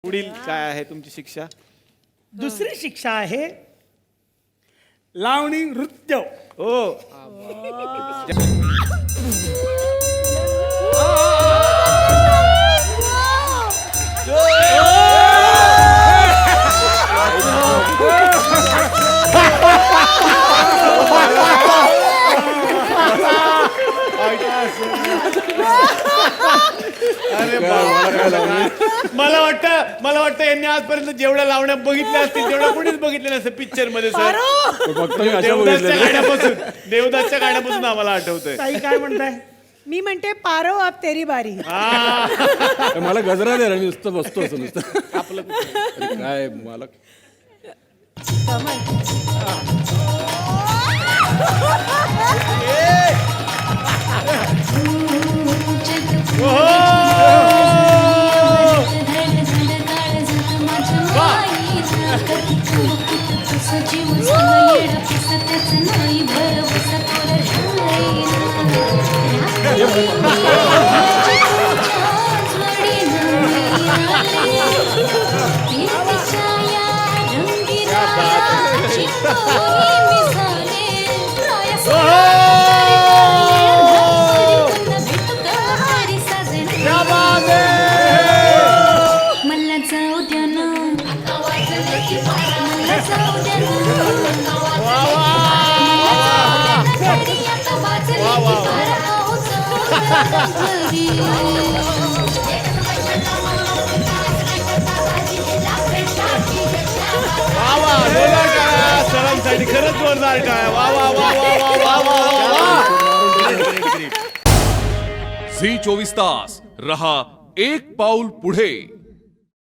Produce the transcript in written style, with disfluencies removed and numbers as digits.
पुढील काय आहे तुमची शिक्षा? दुसरी शिक्षा आहे लावणी नृत्य. हो अरे मला वाटतं यांनी आजपर्यंत जेवढ्या लावण्या बघितल्या असतील तेवढ्या कोणीच बघितल्या नसतं पिक्चर मध्ये सर. देवदासच्या गाण्यापासून आम्हाला आठवतंय. ताई काय म्हणताय? मी म्हणते पारो अब तेरी बारी. मला गजरा द्या मी नुसतं बसतो असं नुसतं आपलं काय मला सरांसाठी खरंच जोरदार टाळ्या. वा वा वा वा वा वा वा. झी 24 तास रहा एक पाऊल पुढे.